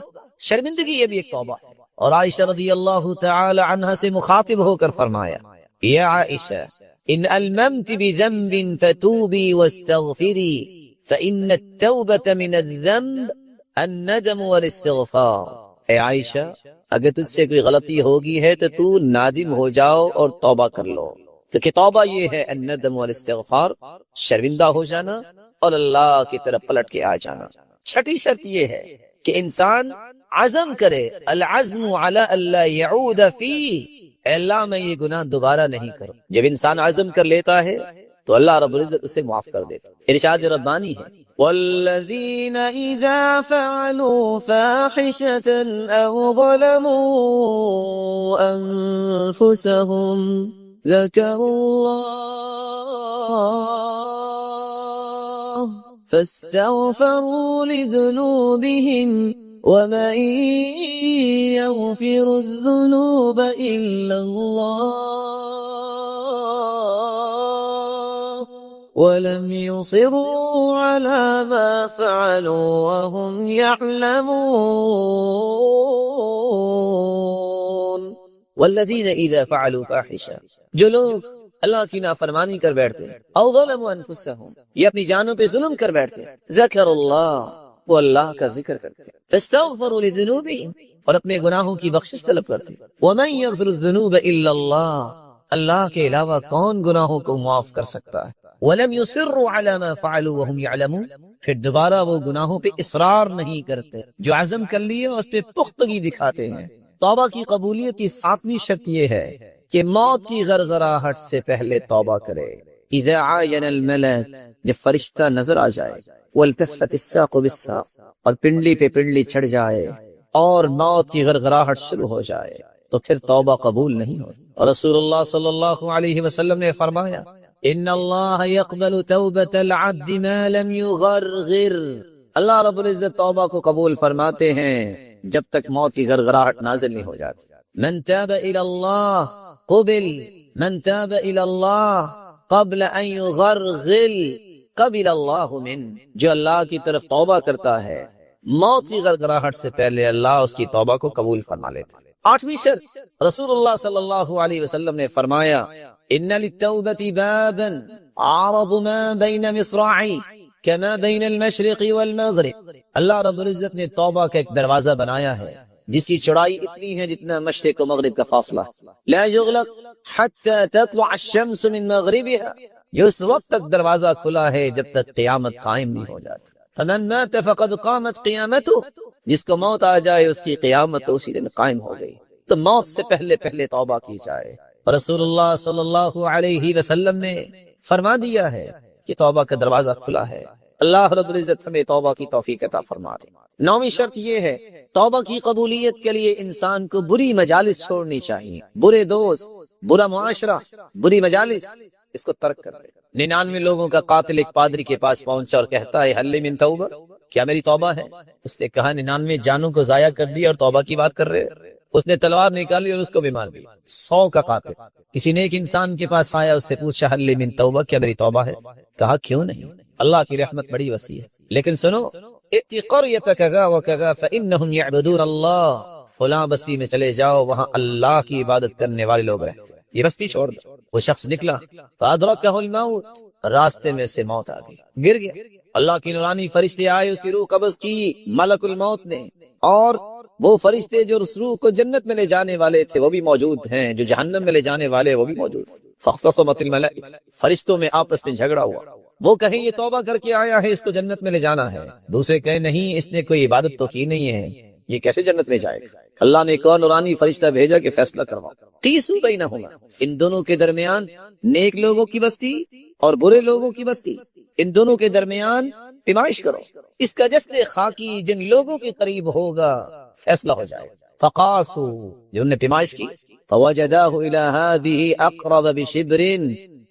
شرمندگی یہ بھی ایک توبہ ہے۔ اور عائشہ رضی اللہ تعالی عنہا سے مخاطب ہو کر فرمایا یا عائشہ ان الممت بذنب فتوبی واستغفری فإن التوبة من الذنب الندم والاستغفار، اے عائشہ اگر تجھ سے کوئی غلطی ہوگی ہے تو تو نادم ہو جاؤ اور توبہ کر لو، کیونکہ توبہ یہ ہے الندم والاستغفار، شرمندہ ہو جانا اور اللہ کی طرف پلٹ کے آ جانا۔ چھٹی شرط یہ ہے کہ انسان عزم کرے، العزم علی اللہ یعود فیہ، اے اللہ میں یہ گناہ دوبارہ نہیں کروں۔ جب انسان عزم کر لیتا ہے تو اللہ رب العزت اسے معاف کر دیتا۔ ارشاد ربانی ہے والذین اذا فعلوا فاحشة او ظلموا انفسهم ذکروا اللہ فاستغفروا لذنوبهم ومن يغفر الذنوب إلا الله ولم يصروا على ما فعلوا وهم يعلمون والذين إذا فعلوا فاحشة، جو لوگ اللہ کی نافرمانی کر بیٹھتے ہیں، او ظلموا انفسهم، یہ اپنی جانوں پہ ظلم کر بیٹھتے ہیں، ذکر اللہ، وہ اللہ کا ذکر کرتے ہیں، فاستغفروا لذنوبهم، اور اپنے گناہوں کی بخشش طلب کرتے ہیں، ومن یغفر الذنوب الا اللہ، اللہ کے علاوہ کون گناہوں کو معاف کر سکتا ہے، ولم یصروا علی ما فعلوا وهم يعلمون، پھر دوبارہ وہ گناہوں پہ اصرار نہیں کرتے، جو عزم کر لیے اس پہ پختگی دکھاتے ہیں۔ توبہ کی قبولیت کی ساتویں شرط یہ ہے کہ موت کی غرغراہٹ سے پہلے توبہ کرے۔ اذا عاین الملک، جب فرشتہ نظر آ جائے، والتفت الساق بالساق، اور پنڈلی پہ پنڈلی چڑھ جائے اور موت کی غرغراہٹ شروع ہو جائے تو پھر توبہ قبول نہیں ہوتی۔ اور رسول اللہ صلی اللہ علیہ وسلم نے فرمایا ان اللہ یقبل توبۃ العبد ما لم یغرغر، اللہ رب العزت توبہ کو قبول فرماتے ہیں جب تک موت کی غرغراہٹ نازل نہیں ہو جاتی۔ من تاب الی اللہ قبل، من تاب الی اللہ قبل ان یغرغل قبل اللہ من، جو اللہ کی طرف توبہ کرتا ہے موت کی غرغراہٹ سے پہلے اللہ اس کی توبہ کو قبول فرما لیتا ہے۔ آٹھویں شرط رسول اللہ صلی اللہ علیہ وسلم نے فرمایا ان للتوبۃ بابا عرض ما بین مصراعی کما بین المشرق والمغرب، اللہ رب العزت نے توبہ کا ایک دروازہ بنایا ہے جس کی چوڑائی اتنی ہے جتنا مشرق و مغرب کا فاصلہ ہے، لا یغلق حتی تطلع الشمس من مغربها، یہ اس وقت تک دروازہ کھلا ہے جب تک قیامت قائم نہیں ہو جاتی۔ فمن مات فقد قامت قیامته، جس کو موت آ جائے اس کی قیامت تو اسی دن قائم ہو گئی۔ تو موت سے پہلے پہلے توبہ کی جائے۔ اور رسول اللہ صلی اللہ علیہ وسلم نے فرما دیا ہے کہ توبہ کا دروازہ کھلا ہے۔ اللہ رب العزت ہمیں توبہ کی توفیق عطا فرما دے۔ نویں شرط یہ ہے توبہ کی قبولیت کے لیے انسان کو بری مجالس چھوڑنی چاہیے، برے دوست، برا معاشرہ، بری مجالس، اس کو ترک کر دے۔ 99 لوگوں کا قاتل ایک پادری کے پاس پہنچا اور کہتا ہے حل من توبہ، کیا میری توبہ ہے؟ اس نے کہا 99 جانوں کو ضائع کر دیا اور توبہ کی بات کر رہے۔ اس نے تلوار نکالی اور اس کو بھی مار دیا۔ 100 کا قاتل کسی نیک انسان کے پاس آیا، اس سے پوچھا حل من توبہ، کیا میری توبہ ہے؟ کہا کیوں نہیں، اللہ کی رحمت بڑی وسیع ہے، لیکن سنو ائت قریۃ کذا وکذا فانہم یعبدون اللہ، فلاں بستی میں چلے جاؤ، وہاں اللہ کی عبادت کرنے والے لوگ رہتے ہیں، یہ بستی چھوڑ دو۔ وہ شخص نکلا، فادرکہ الموت، راستے میں سے موت آ گئی، گر گیا۔ اللہ کی نورانی فرشتے آئے، اس کی روح قبض کی ملک الموت نے، اور وہ فرشتے جو اس روح کو جنت میں لے جانے والے تھے وہ بھی موجود ہیں، جو جہنم میں لے جانے والے وہ بھی موجود ہیں۔ فاختصمت الملائکہ، فرشتوں میں آپس میں جھگڑا ہوا، وہ کہیں یہ توبہ کر کے آیا ہے، اس کو جنت میں لے جانا ہے، دوسرے کہیں نہیں، اس نے کوئی عبادت تو کی نہیں ہے، یہ کیسے جنت میں جائے گا؟ اللہ نے کون نورانی فرشتہ بھیجا کہ فیصلہ کرواؤ، قیسوا بینہما، ان دونوں کے درمیان نیک لوگوں کی بستی اور برے لوگوں کی بستی، ان دونوں کے درمیان پیمائش کرو، اس کا جسد خاکی جن لوگوں کے قریب ہوگا فیصلہ ہو جائے۔ فقاسوا، جو انہوں نے پیمائش کی، فوجداہ الی ہذہ اقرب بشبر،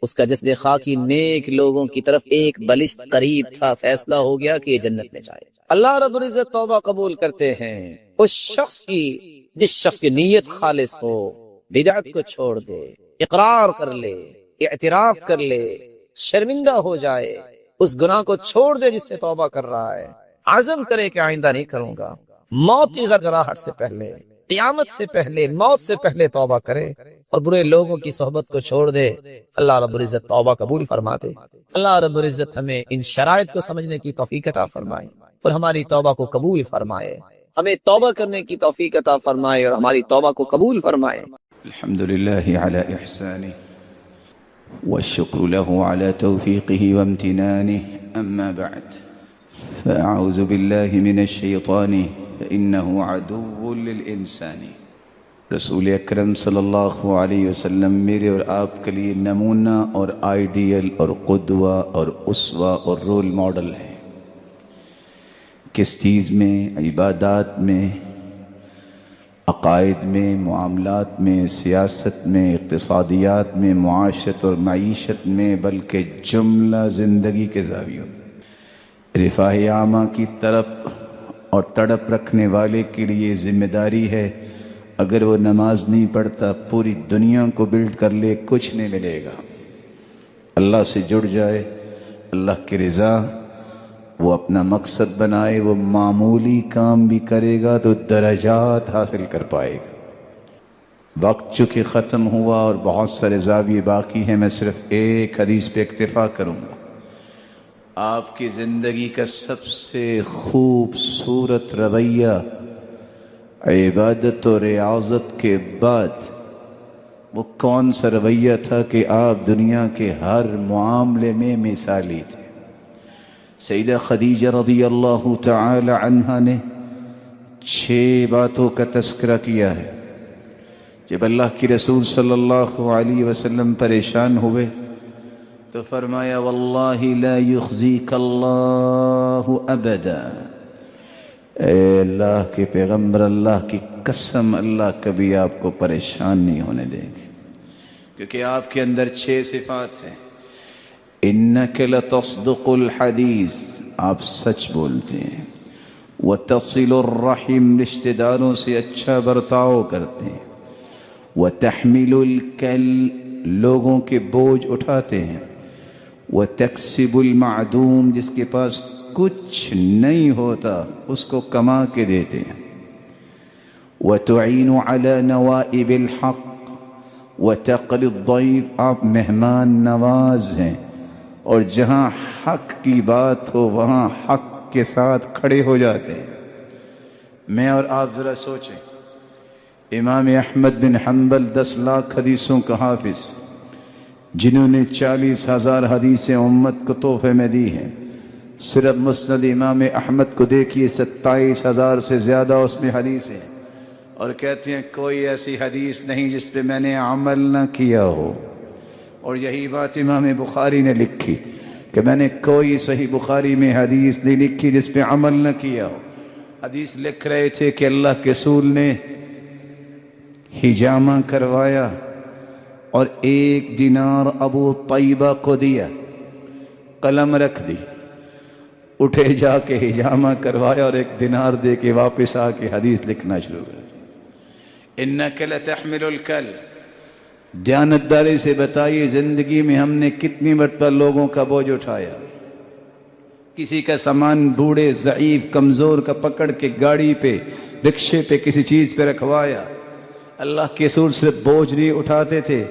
اس کا جسد خاکی نیک لوگوں کی طرف ایک بلشت قریب تھا، فیصلہ ہو گیا کہ یہ جنت میں جائے۔ اللہ رب العزت توبہ قبول کرتے ہیں اس شخص کی جس شخص کی نیت خالص ہو، بدعت کو چھوڑ دے، اقرار کر لے، اعتراف کر لے، شرمندہ ہو جائے، اس گناہ کو چھوڑ دے جس سے توبہ کر رہا ہے، عزم کرے کہ آئندہ نہیں کروں گا، موت کی گڑگڑاہٹ سے پہلے، قیامت سے پہلے، موت سے پہلے توبہ کرے اور برے لوگوں کی صحبت کو چھوڑ دے۔ اللہ رب العزت توبہ قبول فرماتے۔ اللہ رب العزت ہمیں ان شرائط کو سمجھنے کی توفیق عطا فرمائے اور ہماری توبہ کو قبول فرمائے، ہمیں توبہ کرنے کی توفیق عطا فرمائے اور ہماری توبہ کو قبول فرمائے۔ الحمدللہ علی احسانہ والشکر له على توفیقہ وامتنانہ، اما بعد فاعوذ باللہ من الشیطان فإنه عدو للإنسان۔ رسول اکرم صلی اللہ علیہ وسلم میرے اور آپ کے لیے نمونہ اور آئیڈیل اور قدوہ اور اسوہ اور رول ماڈل ہے۔ کس چیز میں؟ عبادات میں، عقائد میں، معاملات میں، سیاست میں، اقتصادیات میں، معاشرت اور معیشت میں، بلکہ جملہ زندگی کے زاویوں میں۔ رفاہ عامہ کی طرف اور تڑپ رکھنے والے کے لیے ذمہ داری ہے، اگر وہ نماز نہیں پڑھتا پوری دنیا کو بلڈ کر لے کچھ نہیں ملے گا۔ اللہ سے جڑ جائے، اللہ کی رضا وہ اپنا مقصد بنائے، وہ معمولی کام بھی کرے گا تو درجات حاصل کر پائے گا۔ وقت چونکہ ختم ہوا اور بہت سارے زاویے باقی ہیں، میں صرف ایک حدیث پہ اکتفا کروں گا۔ آپ کی زندگی کا سب سے خوبصورت رویہ عبادت و ریاضت کے بعد وہ کون سا رویہ تھا کہ آپ دنیا کے ہر معاملے میں مثالی تھے؟ سیدہ خدیجہ رضی اللہ تعالی عنہا نے 6 باتوں کا تذکرہ کیا ہے۔ جب اللہ کی رسول صلی اللہ علیہ وسلم پریشان ہوئے تو فرمایا واللہ لا یخزیک اللہ ابدا، اے اللہ کے پیغمبر، اللہ کی قسم، اللہ کبھی آپ کو پریشان نہیں ہونے دیں گے، کیونکہ آپ کے اندر 6 صفات ہیں۔ انک لتصدق الحدیث، آپ سچ بولتے ہیں، وتصل الرحم، رشتہ داروں سے اچھا برتاؤ کرتے ہیں، وتحمل الکل، لوگوں کے بوجھ اٹھاتے ہیں، وتکسب المعدوم، جس کے پاس کچھ نہیں ہوتا اس کو کما کے دیتے ہیں، وتعین علی نوائب الحق وتقری الضیف، آپ مہمان نواز ہیں اور جہاں حق کی بات ہو وہاں حق کے ساتھ کھڑے ہو جاتے ہیں۔ میں اور آپ ذرا سوچیں، امام احمد بن حنبل 10 لاکھ حدیثوں کا حافظ، جنہوں نے 40,000 حدیثیں امت کو تحفے میں دی ہیں، صرف مسند امام احمد کو دیکھیے 27,000 سے زیادہ اس میں حدیثیں ہیں، اور کہتے ہیں کوئی ایسی حدیث نہیں جس پہ میں نے عمل نہ کیا ہو۔ اور یہی بات امام بخاری نے لکھی کہ میں نے کوئی صحیح بخاری میں حدیث نہیں لکھی جس پہ عمل نہ کیا ہو۔ حدیث لکھ رہے تھے کہ اللہ کے رسول نے حجامہ کروایا اور 1 دینار ابو طیبہ کو دیا، قلم رکھ دی، اٹھے جا کے حجامہ کروایا اور 1 دینار دے کے واپس آ کے حدیث لکھنا شروع کر۔ انک لتحمل الکل، دیانتداری سے بتائیے زندگی میں ہم نے کتنی مرتبہ لوگوں کا بوجھ اٹھایا، کسی کا سامان بوڑھے ضعیف کمزور کا پکڑ کے گاڑی پہ رکشے پہ کسی چیز پہ رکھوایا۔ اللہ کے رسول صرف بوجھ نہیں اٹھاتے تھے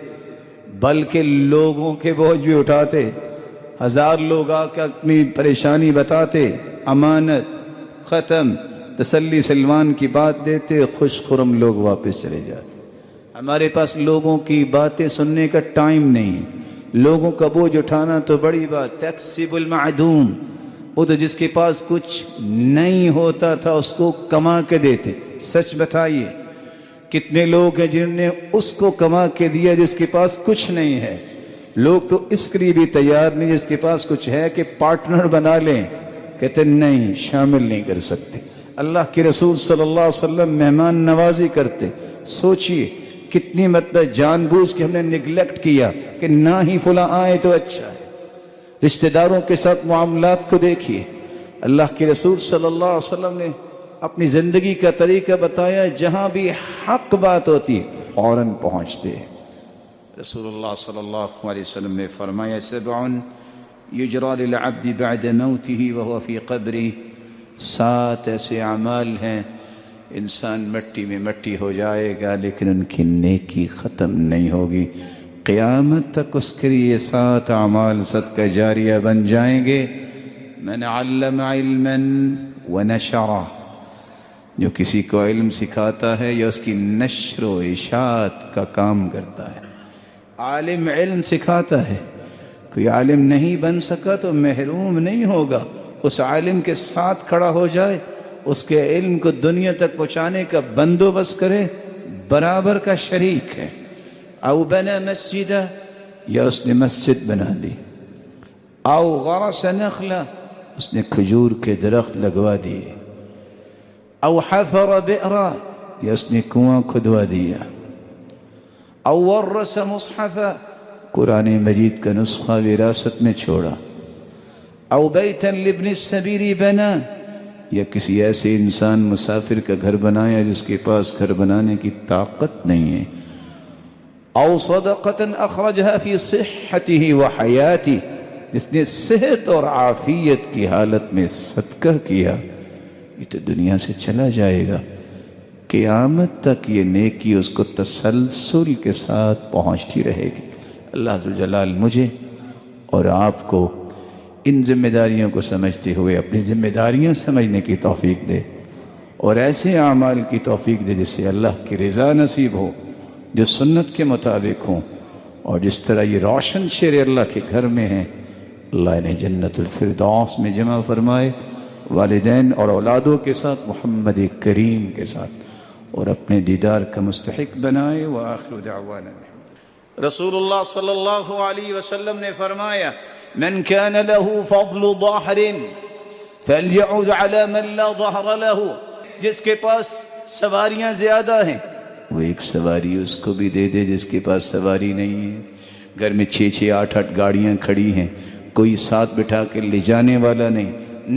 بلکہ لوگوں کے بوجھ بھی اٹھاتے، 1000 لوگ آ کے اپنی پریشانی بتاتے، امانت ختم، تسلی سلمان کی بات دیتے، خوش خرم لوگ واپس چلے جاتے۔ ہمارے پاس لوگوں کی باتیں سننے کا ٹائم نہیں، لوگوں کا بوجھ اٹھانا تو بڑی بات۔ تکسب المعدوم، وہ تو جس کے پاس کچھ نہیں ہوتا تھا اس کو کما کے دیتے۔ سچ بتائیے کتنے لوگ ہیں جنہوں نے اس کو کما کے دیا جس کے پاس کچھ نہیں ہے؟ لوگ تو اس کے لیے بھی تیار نہیں جس کے پاس کچھ ہے کہ پارٹنر بنا لیں، کہتے نہیں، شامل نہیں کر سکتے۔ اللہ کے رسول صلی اللہ علیہ وسلم مہمان نوازی کرتے، سوچئے کتنی مرتبہ جان بوجھ کے ہم نے نگلیکٹ کیا کہ نہ ہی فلاں آئے تو اچھا ہے۔ رشتہ داروں کے ساتھ معاملات کو دیکھیے، اللہ کے رسول صلی اللہ علیہ وسلم نے اپنی زندگی کا طریقہ بتایا، جہاں بھی حق بات ہوتی فوراً پہنچتے۔ رسول اللہ صلی اللہ علیہ وسلم نے فرمایا 7 یجرى للعبد بعد موته وهو في قبره، 7 ایسے اعمال ہیں انسان مٹی میں مٹی ہو جائے گا لیکن ان کی نیکی ختم نہیں ہوگی، قیامت تک اس کے لیے 7 اعمال صدقہ جاریہ بن جائیں گے۔ من علم علما ونشرہ، جو کسی کو علم سکھاتا ہے یا اس کی نشر و اشاعت کا کام کرتا ہے۔ عالم علم سکھاتا ہے، کوئی عالم نہیں بن سکا تو محروم نہیں ہوگا، اس عالم کے ساتھ کھڑا ہو جائے، اس کے علم کو دنیا تک پہنچانے کا بندوبست کرے، برابر کا شریک ہے۔ او بنا مسجدہ، یا اس نے مسجد بنا دی، او غرس نخلہ، اس نے کھجور کے درخت لگوا دیے، او حفر بئرا، یا اس نے کنواں کھدوا دیا، او ورث مصحفا، قرآن مجید کا نسخہ وراثت میں چھوڑا، او بیتا لابن السبیل بنا، یا کسی ایسے انسان مسافر کا گھر بنایا جس کے پاس گھر بنانے کی طاقت نہیں ہے، او صدقتا اخرجها فی صحته وحیاته، جس نے صحت اور عافیت کی حالت میں صدقہ کیا، یہ تو دنیا سے چلا جائے گا، قیامت تک یہ نیکی اس کو تسلسل کے ساتھ پہنچتی رہے گی۔ اللہ ذوالجلال مجھے اور آپ کو ان ذمہ داریوں کو سمجھتے ہوئے اپنی ذمہ داریاں سمجھنے کی توفیق دے، اور ایسے اعمال کی توفیق دے جس سے اللہ کی رضا نصیب ہو، جو سنت کے مطابق ہوں، اور جس طرح یہ روشن شیر اللہ کے گھر میں ہیں، اللہ انہیں جنت الفردوس میں جمع فرمائے، والدین اور اولادوں کے ساتھ، محمد کریم کے ساتھ، اور اپنے دیدار کا مستحق بنائے۔ وآخر دعوانا رسول اللہ صلی اللہ علیہ وسلم نے فرمایا من كان له فضل ظهر فليعود على من لا ظهر له، جس کے پاس سواریاں زیادہ ہیں وہ ایک سواری اس کو بھی دے دے جس کے پاس سواری نہیں ہے۔ گھر میں 6 8 گاڑیاں کھڑی ہیں، کوئی ساتھ بٹھا کے لے جانے والا نہیں،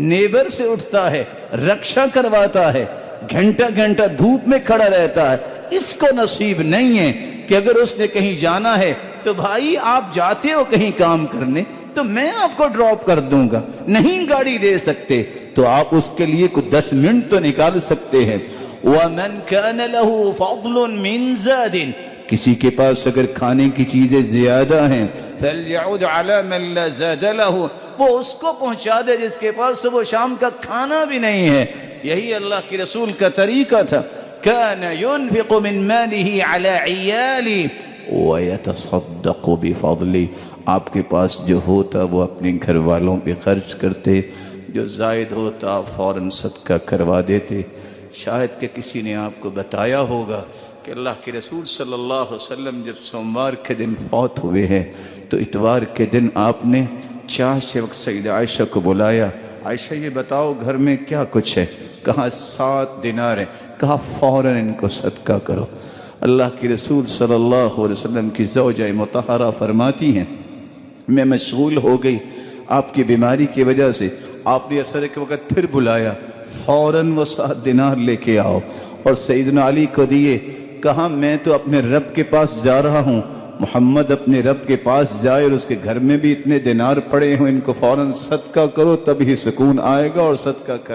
نیبر سے اٹھتا ہے، رکشا کرواتا ہے، گھنٹہ گھنٹہ دھوپ میں کھڑا رہتا ہے، اس کو نصیب نہیں ہے کہ اگر اس نے کہیں جانا ہے تو بھائی آپ جاتے ہو کہیں کام کرنے تو میں آپ کو ڈراپ کر دوں گا، نہیں گاڑی دے سکتے تو آپ اس کے لیے کوئی 10 منٹ تو نکال سکتے ہیں۔ وَمَنْ كَانَ لَهُ فَضْلٌ مِّن زَادٍ، کسی کے پاس اگر کھانے کی چیزیں زیادہ ہیں فَلْيَعُدْ عَلَى مَنْ لَا زَادَ لَهُ، وہ اس کو پہنچا دے جس کے پاس صبح و شام کا کھانا بھی نہیں ہے۔ یہی اللہ کے رسول کا طریقہ تھا. كان ينفق من ماله على عياله ويتصدق بفضله. آپ کے پاس جو ہوتا وہ اپنے گھر والوں پہ خرچ کرتے، جو زائد ہوتا فوراً صدقہ کروا دیتے. شاید کہ کسی نے آپ کو بتایا ہوگا کہ اللہ کے رسول صلی اللہ علیہ وسلم جب سوموار کے دن فوت ہوئے ہیں تو اتوار کے دن آپ نے چاش وقت سیدہ عائشہ کو بلایا. عائشہ یہ بتاؤ گھر میں کیا کچھ ہے؟ کہا 7 دینار ہیں. کہا فوراً ان کو صدقہ کرو. اللہ کے رسول صلی اللہ علیہ وسلم کی زوجہ مطہرہ فرماتی ہیں میں مشغول ہو گئی آپ کی بیماری کی وجہ سے. آپ نے عصر کے وقت پھر بلایا، فوراً وہ 7 دینار لے کے آؤ اور سیدنا علی کو دیے. کہا میں تو اپنے رب کے پاس جا رہا ہوں، محمد اپنے رب کے پاس جائے اور اس کے گھر میں بھی اتنے دینار پڑے ہوں، ان کو فوراً صدقہ کرو تب ہی سکون آئے گا اور صدقہ کر